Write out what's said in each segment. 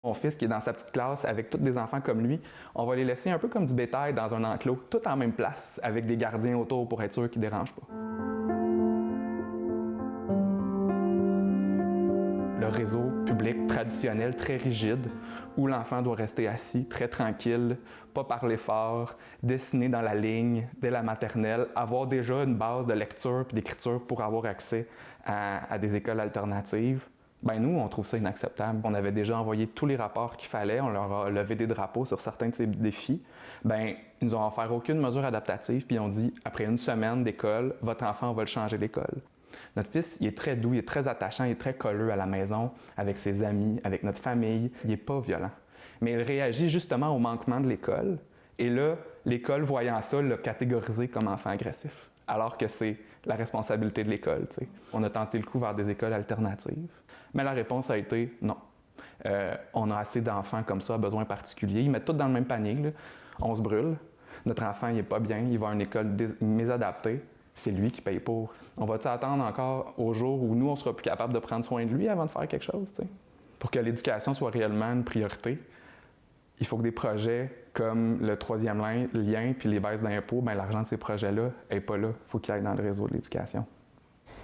Mon fils qui est dans sa petite classe avec tous des enfants comme lui, on va les laisser un peu comme du bétail dans un enclos, tout en même place, avec des gardiens autour pour être sûr qu'ils ne dérangent pas. Le réseau public traditionnel très rigide, où l'enfant doit rester assis, très tranquille, pas parler fort, dessiner dans la ligne dès la maternelle, avoir déjà une base de lecture et d'écriture pour avoir accès à des écoles alternatives. Ben nous, on trouve ça inacceptable. On avait déjà envoyé tous les rapports qu'il fallait, on leur a levé des drapeaux sur certains de ces défis. Ben, ils nous ont offert aucune mesure adaptative, puis ils ont dit, après une semaine d'école, votre enfant, on va le changer d'école. Notre fils, il est très doux, il est très attachant, il est très colleux à la maison, avec ses amis, avec notre famille. Il n'est pas violent. Mais il réagit justement au manquement de l'école. Et là, l'école, voyant ça, l'a catégorisé comme enfant agressif. Alors que c'est la responsabilité de l'école. T'sais. On a tenté le coup vers des écoles alternatives. Mais la réponse a été non. On a assez d'enfants comme ça à besoins particuliers. Ils mettent tout dans le même panier. Là. On se brûle. Notre enfant, il n'est pas bien. Il va à une école mésadaptée. C'est lui qui paye pour. On va-tu attendre encore au jour où nous, on sera plus capable de prendre soin de lui avant de faire quelque chose? T'sais? Pour que l'éducation soit réellement une priorité, il faut que des projets comme le troisième lien puis les baisses d'impôts, ben l'argent de ces projets-là n'est pas là. Il faut qu'il aille dans le réseau de l'éducation.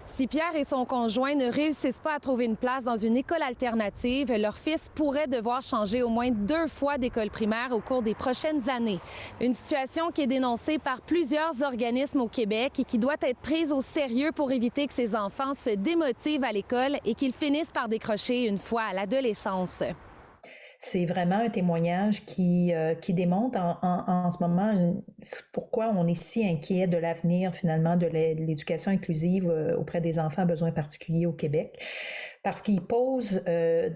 Si Pierre et son conjoint ne réussissent pas à trouver une place dans une école alternative, leur fils pourrait devoir changer au moins 2 fois d'école primaire au cours des prochaines années. Une situation qui est dénoncée par plusieurs organismes au Québec et qui doit être prise au sérieux pour éviter que ces enfants se démotivent à l'école et qu'ils finissent par décrocher une fois à l'adolescence. C'est vraiment un témoignage qui démontre en ce moment pourquoi on est si inquiet de l'avenir finalement de l'éducation inclusive auprès des enfants à besoins particuliers au Québec. Parce qu'il pose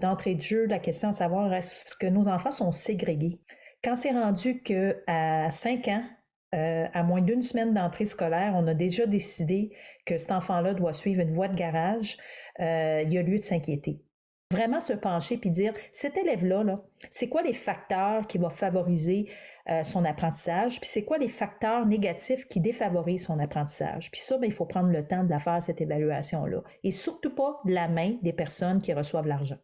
d'entrée de jeu la question à savoir est-ce que nos enfants sont ségrégés? Quand c'est rendu qu'à 5 ans, à moins d'une semaine d'entrée scolaire, on a déjà décidé que cet enfant-là doit suivre une voie de garage, il y a lieu de s'inquiéter. Vraiment se pencher puis dire, cet élève-là, c'est quoi les facteurs qui vont favoriser son apprentissage, puis c'est quoi les facteurs négatifs qui défavorisent son apprentissage. Puis ça, il faut prendre le temps de la faire, cette évaluation-là. Et surtout pas de la main des personnes qui reçoivent l'argent.